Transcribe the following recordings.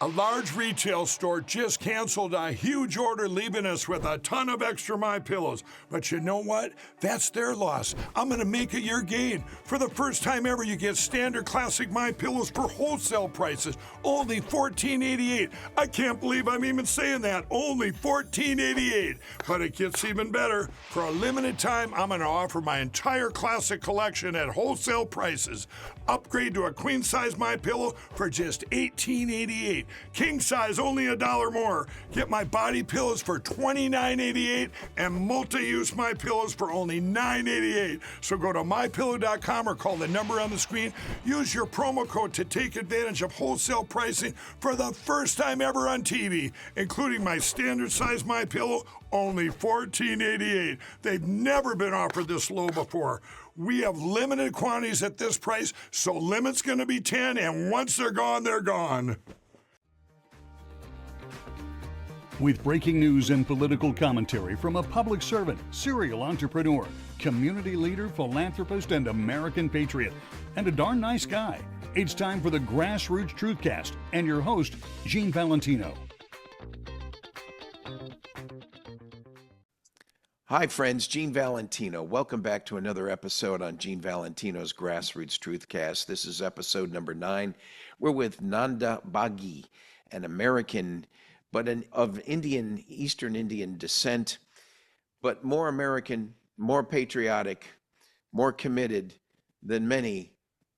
A large retail store just canceled a huge order, leaving us with a ton of extra My Pillows. But you know what? That's their loss. I'm going to make it your gain. For the first time ever, you get standard classic My Pillows for wholesale prices, only $14.88. I can't believe I'm even saying that. Only $14.88. But it gets even better. For a limited time, I'm going to offer my entire classic collection at wholesale prices. Upgrade to a queen size My Pillow for just $18.88. King size only $1 more. Get my body pillows for $29.88 and multi-use My Pillows for only $9.88. So go to mypillow.com or call the number on the screen. Use your promo code to take advantage of wholesale pricing for the first time ever on TV, including my standard size My Pillow, only $14.88. They've never been offered this low before. We have limited quantities at this price, so limit's going to be 10, and once they're gone, they're gone. With breaking news and political commentary from a public servant, serial entrepreneur, community leader, philanthropist, and American patriot, and a darn nice guy, it's time for the GrassRoots TruthCast and your host, Gene Valentino. Hi friends, Gene Valentino. Welcome back to another episode on Gene Valentino's GrassRoots TruthCast. This is episode number 9. We're with Nanda Baghi, an American but of Eastern Indian descent, but more American, more patriotic, more committed than many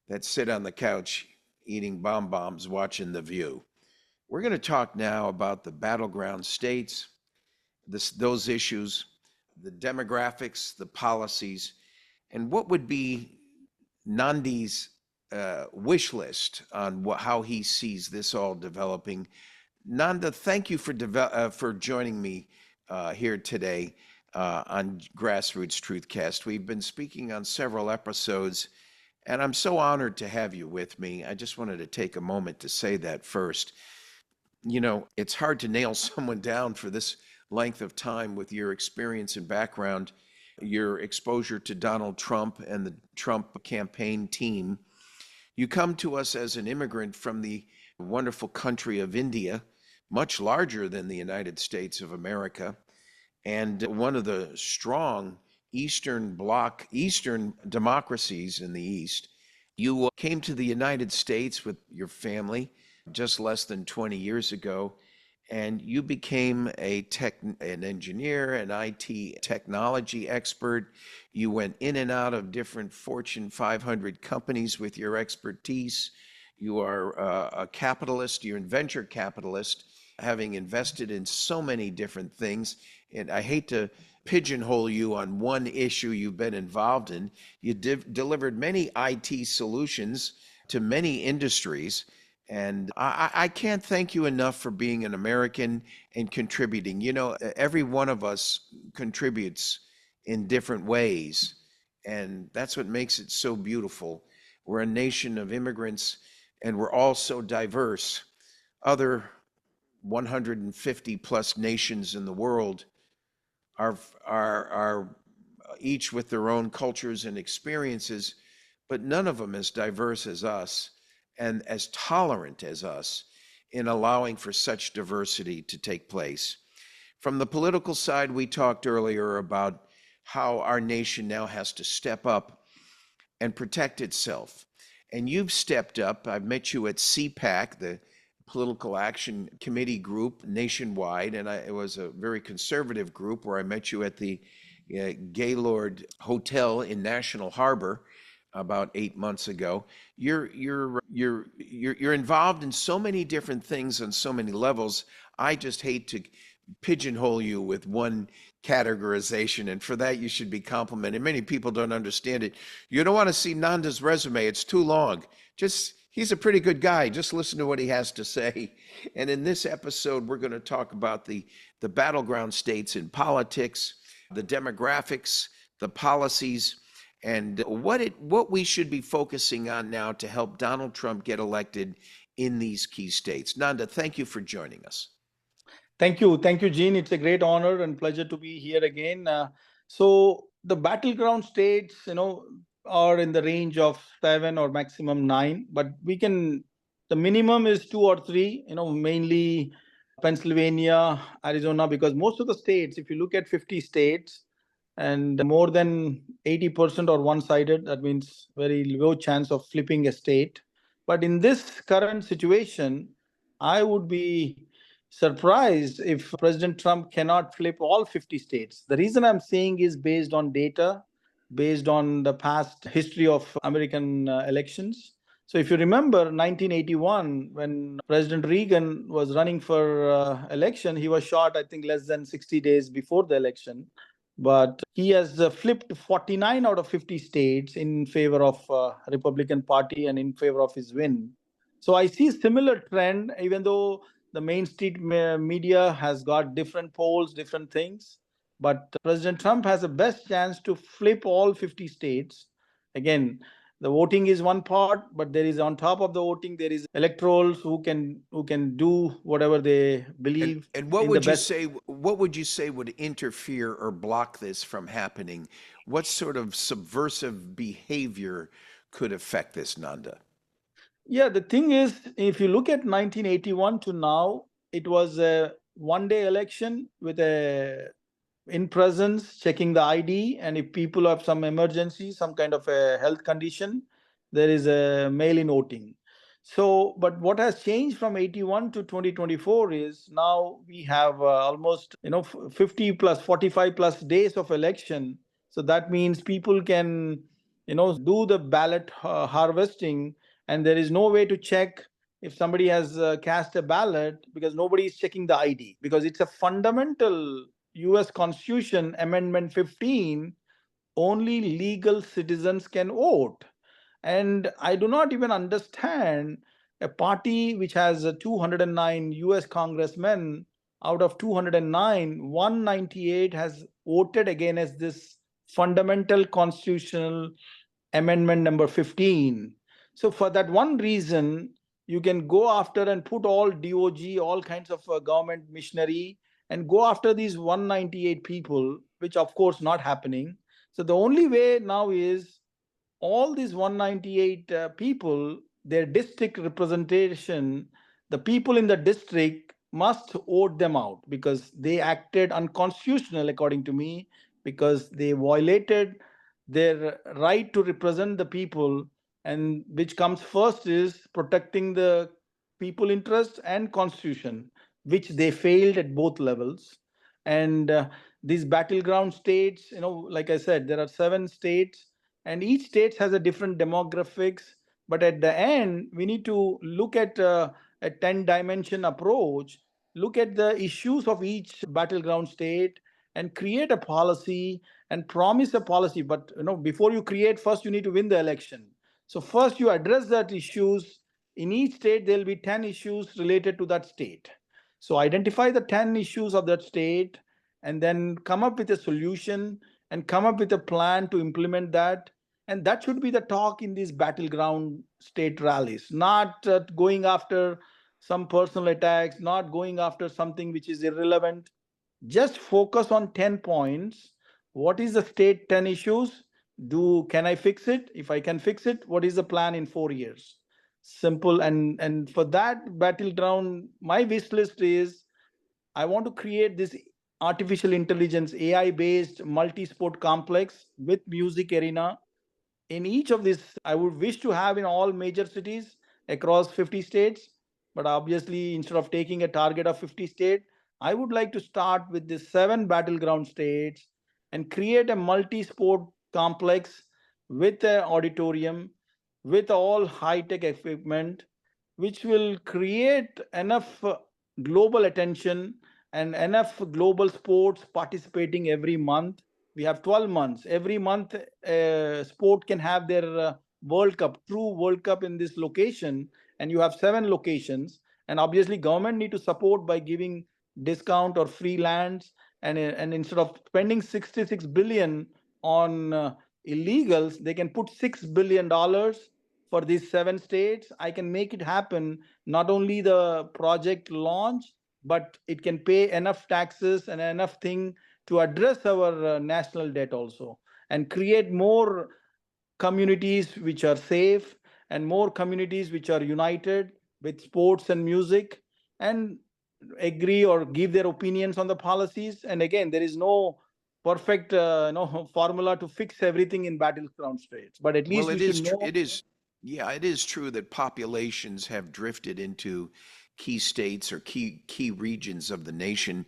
that sit on the couch eating bombs watching The View. We're going to talk now about the battleground states, those issues, the demographics, the policies, and what would be Nandi's wish list on how he sees this all developing. Nanda, thank you for joining me here today on GrassRoots TruthCast. We've been speaking on several episodes, and I'm so honored to have you with me. I just wanted to take a moment to say that first. You know, it's hard to nail someone down for this length of time with your experience and background, your exposure to Donald Trump and the Trump campaign team. You come to us as an immigrant from the wonderful country of India, much larger than the United States of America, and one of the strong Eastern democracies in the East. You came to the United States with your family just less than 20 years ago, and you became an engineer, an IT technology expert. You went in and out of different Fortune 500 companies with your expertise. You are a capitalist, you're a venture capitalist, having invested in so many different things. And I hate to pigeonhole you on one issue you've been involved in. You delivered many IT solutions to many industries. And I can't thank you enough for being an American and contributing. You know, every one of us contributes in different ways, and that's what makes it so beautiful. We're a nation of immigrants, and we're all so diverse. Other 150 plus nations in the world are each with their own cultures and experiences, but none of them as diverse as us and as tolerant as us in allowing for such diversity to take place. From the political side, we talked earlier about how our nation now has to step up and protect itself. And you've stepped up. I've met you at CPAC, the Political Action Committee group nationwide, and it was a very conservative group where I met you at the Gaylord Hotel in National Harbor about 8 months ago. You're involved in so many different things on so many levels. I just hate to pigeonhole you with one categorization, and for that you should be complimented. Many people don't understand it. You don't want to see Nanda's resume, it's too long. He's a pretty good guy. Just listen to what he has to say. And in this episode, we're going to talk about the battleground states in politics, the demographics, the policies, and what we should be focusing on now to help Donald Trump get elected in these key states. Nanda, thank you for joining us. Thank you, Gene. It's a great honor and pleasure to be here again. So the battleground states, are in the range of 7 or maximum 9, but we can The minimum is two or three, mainly Pennsylvania, Arizona, because most of the states, if you look at 50 states and more than 80% are one sided, that means very low chance of flipping a state. But in this current situation, I would be surprised if President Trump cannot flip all 50 states. The reason I'm saying is based on data, based on the past history of American elections. So if you remember 1981, when President Reagan was running for election, he was shot, I think, less than 60 days before the election. But he has flipped 49 out of 50 states in favor of Republican Party and in favor of his win. So I see similar trend, even though the mainstream media has got different polls, different things. But President Trump has the best chance to flip all 50 states. Again, the voting is one part, but there is on top of the voting, there is electorals who can do whatever they believe. And what in would the you best. say? What would you say would interfere or block this from happening? What sort of subversive behavior could affect this, Nanda? Yeah, the thing is, if you look at 1981 to now, it was a one-day election with a in presence checking the ID, and if people have some emergency, some kind of a health condition, there is a mail-in voting. So, but what has changed from 81 to 2024 is now we have almost 50 plus 45 plus days of election. So that means people can do the ballot harvesting, and there is no way to check if somebody has cast a ballot because nobody is checking the ID, because it's a fundamental US Constitution Amendment 15, only legal citizens can vote. And I do not even understand a party which has 209 US congressmen. Out of 209, 198 has voted against this fundamental constitutional amendment number 15. So, for that one reason, you can go after and put all DOG, all kinds of government machinery, and go after these 198 people, which of course not happening. So the only way now is all these 198 people, their district representation, the people in the district must vote them out because they acted unconstitutional, according to me, because they violated their right to represent the people, and which comes first is protecting the people interest and constitution, which they failed at both levels. And these battleground states, like I said, there are 7 states, and each state has a different demographics. But at the end, we need to look at a 10-dimension approach, look at the issues of each battleground state, and create a policy and promise a policy. But before you create, first you need to win the election. So first you address that issues. In each state, there will be 10 issues related to that state. So identify the 10 issues of that state and then come up with a solution and come up with a plan to implement that. And that should be the talk in these battleground state rallies, not going after some personal attacks, not going after something which is irrelevant. Just focus on 10 points. What is the state 10 issues? Can I fix it? If I can fix it, what is the plan in 4 years? Simple. And for that battleground, my wish list is I want to create this artificial intelligence AI based multi-sport complex with music arena in each of these. I would wish to have in all major cities across 50 states, but obviously instead of taking a target of 50 states, I would like to start with the 7 battleground states and create a multi-sport complex with an auditorium, with all high-tech equipment, which will create enough global attention and enough global sports participating every month. We have 12 months. Every month, sport can have their World Cup, true World Cup in this location, and you have 7 locations. And obviously, government need to support by giving discount or free lands, and instead of spending 66 billion on illegals, they can put $6 billion for these 7 states. I can make it happen. Not only the project launch, but it can pay enough taxes and enough thing to address our national debt also, and create more communities which are safe and more communities which are united with sports and music, and agree or give their opinions on the policies. And again, there is no perfect formula to fix everything in battleground states, but at Well, least we should know. it is, yeah, it is true that populations have drifted into key states or key regions of the nation.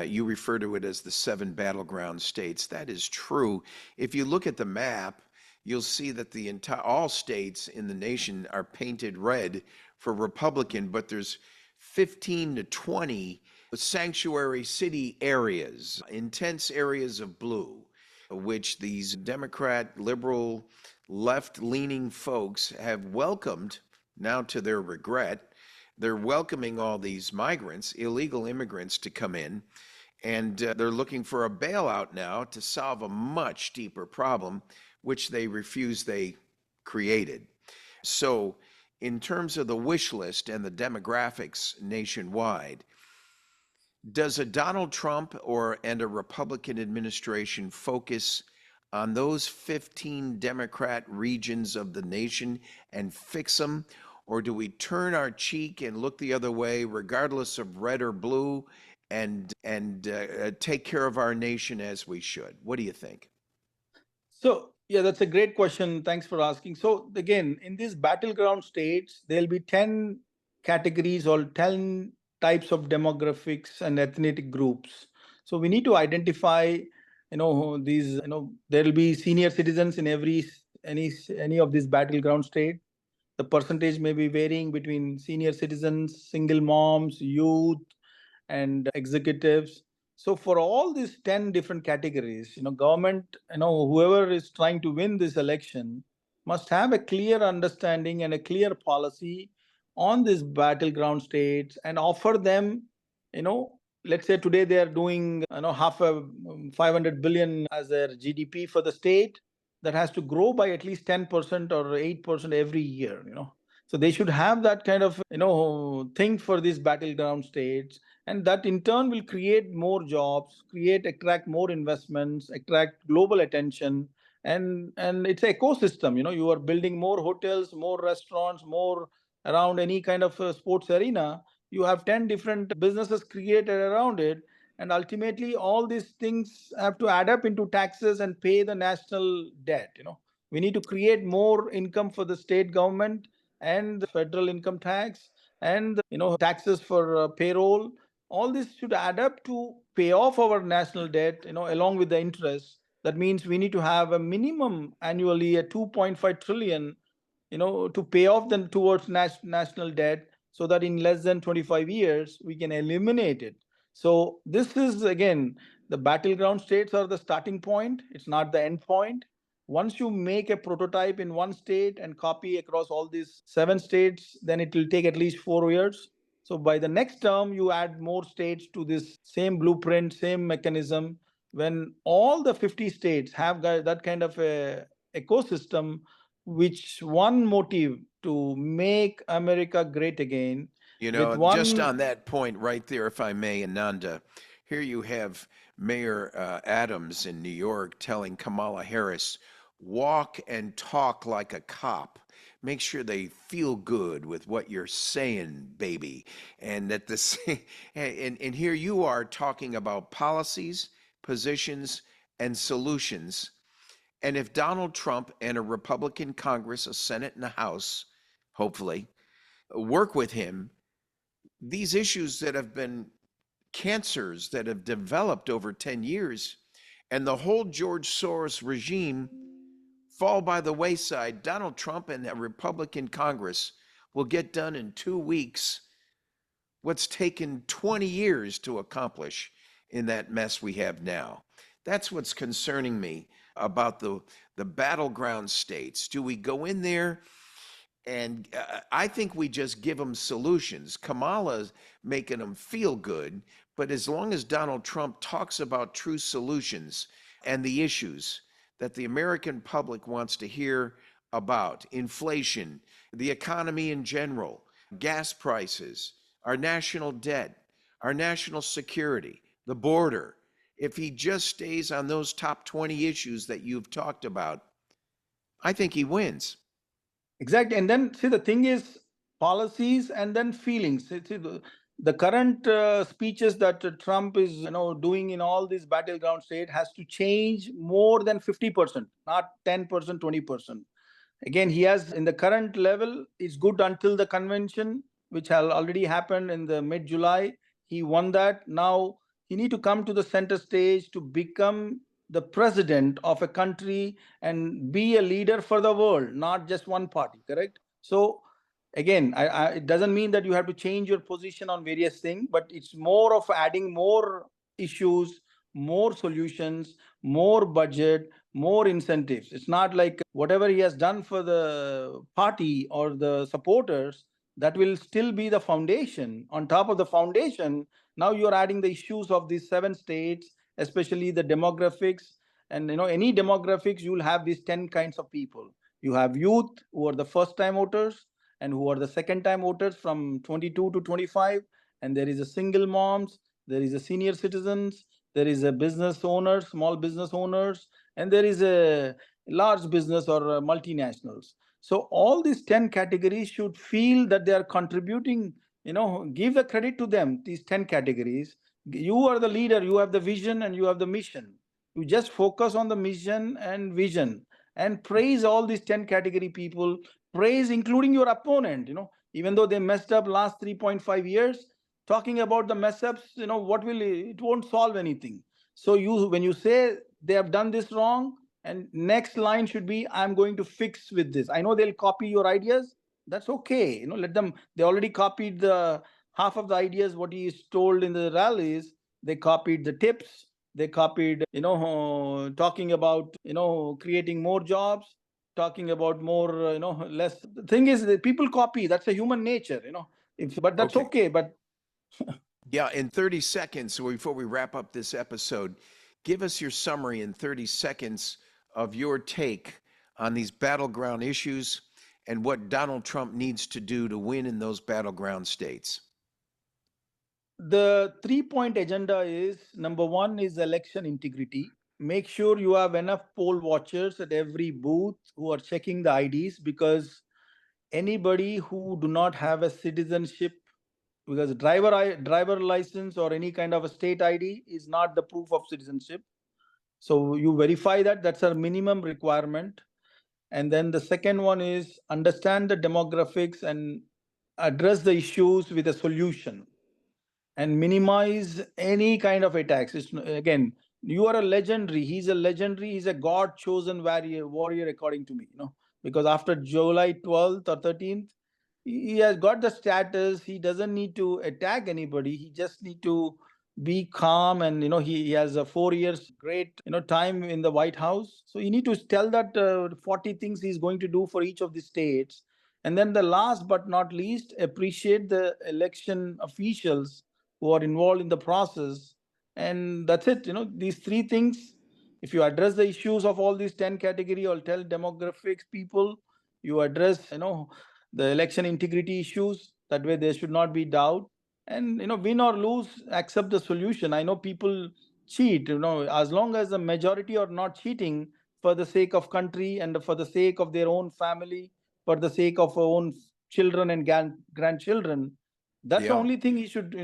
You refer to it as the seven battleground states. That is true. If you look at the map, you'll see that the entire all states in the nation are painted red for Republican, but there's 15 to 20 sanctuary city areas, intense areas of blue, which these Democrat, liberal, left leaning folks have welcomed, now to their regret. They're welcoming all these migrants, illegal immigrants, to come in, and they're looking for a bailout now to solve a much deeper problem, which they refuse they created. So, in terms of the wish list and the demographics nationwide, does a Donald Trump and a Republican administration focus on those 15 Democrat regions of the nation and fix them? Or do we turn our cheek and look the other way, regardless of red or blue, and take care of our nation as we should? What do you think? So, yeah, that's a great question. Thanks for asking. So, again, in these battleground states, there'll be 10 categories or 10 types of demographics and ethnic groups. So, we need to identify, these, there'll be senior citizens in any of these battleground states. The percentage may be varying between senior citizens, single moms, youth, and executives. So for all these 10 different categories, government, whoever is trying to win this election must have a clear understanding and a clear policy on these battleground states and offer them, let's say today they are doing, half a 500 billion as their GDP for the state. That has to grow by at least 10% or 8% every year, So they should have that kind of, thing for these battleground states, and that in turn will create more jobs, attract more investments, attract global attention, and it's an ecosystem. You are building more hotels, more restaurants, more around any kind of sports arena. You have 10 different businesses created around it, and ultimately all these things have to add up into taxes and pay the national debt. We need to create more income for the state government and the federal income tax, and taxes for payroll. All this should add up to pay off our national debt, along with the interest. That means we need to have a minimum annually a 2.5 trillion, to pay off them towards national debt, so that in less than 25 years we can eliminate it. So this is, again, the battleground states are the starting point. It's not the end point. Once you make a prototype in one state and copy across all these 7 states, then it will take at least 4 years. So by the next term, you add more states to this same blueprint, same mechanism. When all the 50 states have that kind of a ecosystem, which one motive to make America great again, with Just one. on that point right there, if I may, Ananda, here you have Mayor Adams in New York telling Kamala Harris, walk and talk like a cop. Make sure they feel good with what you're saying, baby. And at the same, and here you are talking about policies, positions, and solutions. And if Donald Trump and a Republican Congress, a Senate and a House, hopefully, work with him, these issues that have been cancers that have developed over 10 years and the whole George Soros regime fall by the wayside. Donald Trump and a Republican Congress will get done in 2 weeks what's taken 20 years to accomplish in that mess we have now. That's what's concerning me about the battleground states. Do we go in there? And I think we just give them solutions. Kamala's making them feel good, but as long as Donald Trump talks about true solutions and the issues that the American public wants to hear about, inflation, the economy in general, gas prices, our national debt, our national security, the border, if he just stays on those top 20 issues that you've talked about, I think he wins. Exactly. And then, see, the thing is, policies and then feelings. See, the current speeches that Trump is doing in all these battleground state has to change more than 50%, not 10%, 20%. Again, he has in the current level, it's good until the convention, which has already happened in the mid-July. He won that. Now he need to come to the center stage to become the president of a country and be a leader for the world, not just one party, correct? So again, it doesn't mean that you have to change your position on various things, but it's more of adding more issues, more solutions, more budget, more incentives. It's not like whatever he has done for the party or the supporters, that will still be the foundation. On top of the foundation, now you're adding the issues of these 7 states, especially the demographics. And any demographics, you'll have these 10 kinds of people. You have youth who are the first time voters and who are the second time voters from 22 to 25. And there is a single moms, there is a senior citizens, there is a business owners, small business owners, and there is a large business or multinationals. So all these 10 categories should feel that they are contributing, give the credit to them, these 10 categories. You are the leader, you have the vision and you have the mission. You just focus on the mission and vision and praise all these 10 category people, praise including your opponent, even though they messed up last 3.5 years, talking about the mess ups, it won't solve anything. So when you say they have done this wrong, and next line should be, I'm going to fix with this. I know they'll copy your ideas. That's okay. Let them. They already copied the half of the ideas what he is told in the rallies. They copied the tips. They copied, talking about, creating more jobs, talking about more, less. The thing is, that people copy. That's a human nature, but that's okay. But yeah, in 30 seconds, before we wrap up this episode, give us your summary in 30 seconds of your take on these battleground issues and what Donald Trump needs to do to win in those battleground states. The 3-point agenda is, number one is election integrity. Make sure you have enough poll watchers at every booth who are checking the IDs, because anybody who do not have a citizenship, because driver license or any kind of a state ID is not the proof of citizenship. So you verify that. That's a minimum requirement. And then the second one is understand the demographics and address the issues with a solution and minimize any kind of attacks. Again, you are a legendary. He's a legendary. He's a God-chosen warrior, according to me. Because after July 12th or 13th, he has got the status. He doesn't need to attack anybody. He just need to be calm, and he has a 4 years great time in the White House. So you need to tell that 40 things he's going to do for each of the states. And then the last but not least, appreciate the election officials who are involved in the process. And that's it. These 3 things, if you address the issues of all these 10 category or tell demographics people, you address the election integrity issues, that way there should not be doubt. And win or lose, accept the solution. I know people cheat, as long as the majority are not cheating for the sake of country and for the sake of their own family, for the sake of our own children and grandchildren, that's the only thing he should,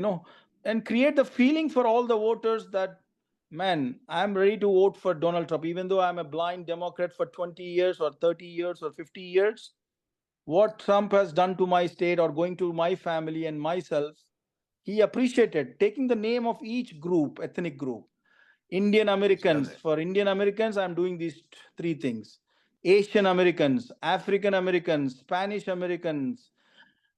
and create the feeling for all the voters that, man, I'm ready to vote for Donald Trump, even though I'm a blind Democrat for 20 years or 30 years or 50 years. What Trump has done to my state or going to my family and myself, he appreciated. Taking the name of each group, ethnic group. Indian Americans, for Indian Americans, I'm doing these 3 things. Asian Americans, African Americans, Spanish Americans,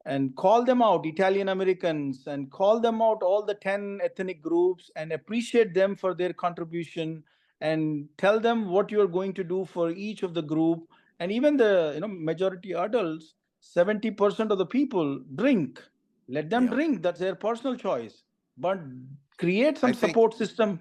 and call them out, Italian Americans, and call them out, all the 10 ethnic groups, and appreciate them for their contribution, and tell them what you're going to do for each of the group. And even the majority adults, 70% of the people drink. Let them drink. That's their personal choice. But create some support system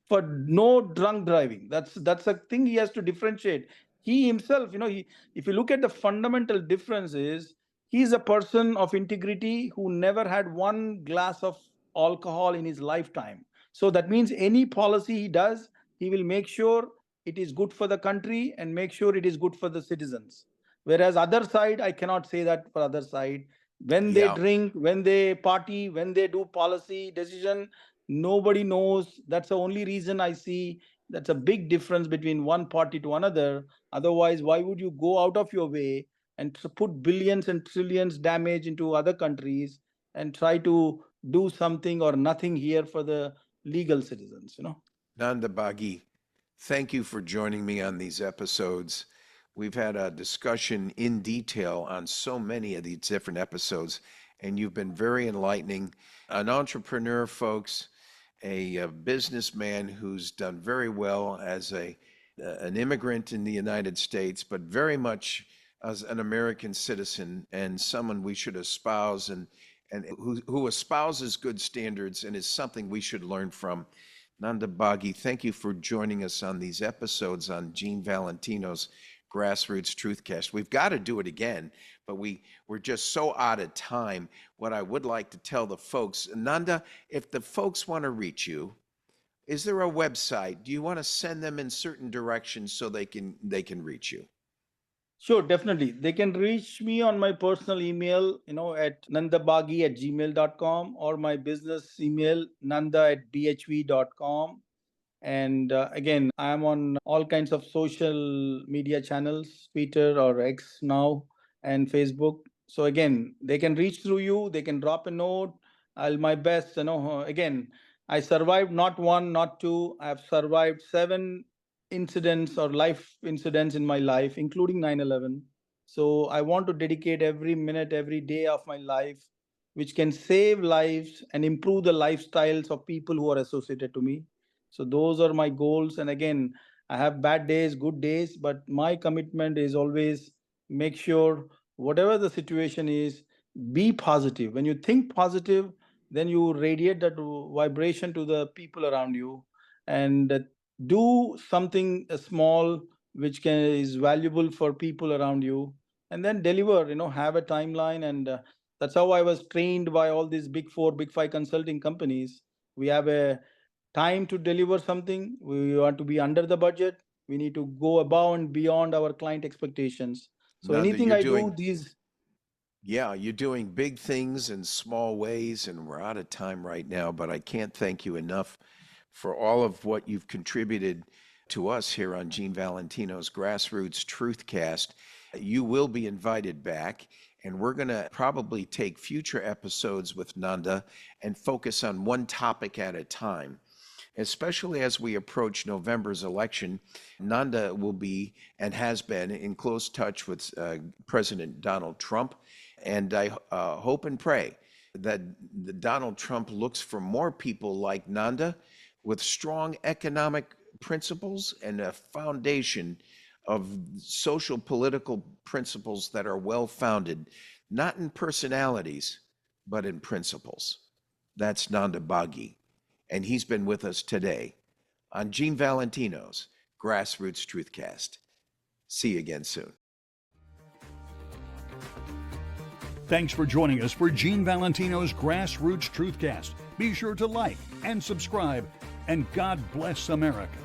for no drunk driving. That's a thing he has to differentiate. He himself, if you look at the fundamental difference is, he's a person of integrity who never had 1 glass of alcohol in his lifetime. So that means any policy he does, he will make sure it is good for the country and make sure it is good for the citizens. Whereas other side, I cannot say that for other side. When they Yeah. drink, when they party, when they do policy decision, nobody knows. That's the only reason I see that's a big difference between one party to another. Otherwise, why would you go out of your way and put billions and trillions damage into other countries and try to do something or nothing here for the legal citizens, you know? Nanda Baghi, thank you for joining me on these episodes. We've had a discussion in detail on so many of these different episodes, and you've been very enlightening. An entrepreneur, folks, a businessman who's done very well as an immigrant in the United States, but very much as an American citizen and someone we should espouse and who espouses good standards and is something we should learn from. Nanda Baghi, thank you for joining us on these episodes on Gene Valentino's GrassRoots TruthCast. We've got to do it again, but we're just so out of time. What I would like to tell the folks, Nanda, if the folks want to reach you, is there a website? Do you want to send them in certain directions so they can reach you? Sure, definitely. They can reach me on my personal email, at nandabagi@gmail.com, or my business email, nanda@bhv.com. And again, I am on all kinds of social media channels, Twitter or X now, and Facebook. So again, they can reach through you, they can drop a note. I'll my best, again, I survived not one, not two. I've survived 7 incidents or life incidents in my life, including 9/11. So I want to dedicate every minute, every day of my life, which can save lives and improve the lifestyles of people who are associated to me. So those are my goals. And again, I have bad days, good days, but my commitment is always make sure whatever the situation is, be positive. When you think positive, then you radiate that vibration to the people around you, and do something small which is valuable for people around you, and then deliver, have a timeline. And that's how I was trained by all these big 4, big 5 consulting companies. We have a time to deliver something. We want to be under the budget. We need to go above and beyond our client expectations. So Nanda, anything you're I do, doing these. Yeah, you're doing big things in small ways, and we're out of time right now, but I can't thank you enough for all of what you've contributed to us here on Gene Valentino's GrassRoots TruthCast. You will be invited back, and we're going to probably take future episodes with Nanda and focus on one topic at a time. Especially as we approach November's election, Nanda will be and has been in close touch with President Donald Trump. And I hope and pray that Donald Trump looks for more people like Nanda with strong economic principles and a foundation of social political principles that are well founded, not in personalities, but in principles. That's Nanda Baghi. And he's been with us today on Gene Valentino's GrassRoots TruthCast. See you again soon. Thanks for joining us for Gene Valentino's GrassRoots TruthCast. Be sure to like and subscribe, and God bless America.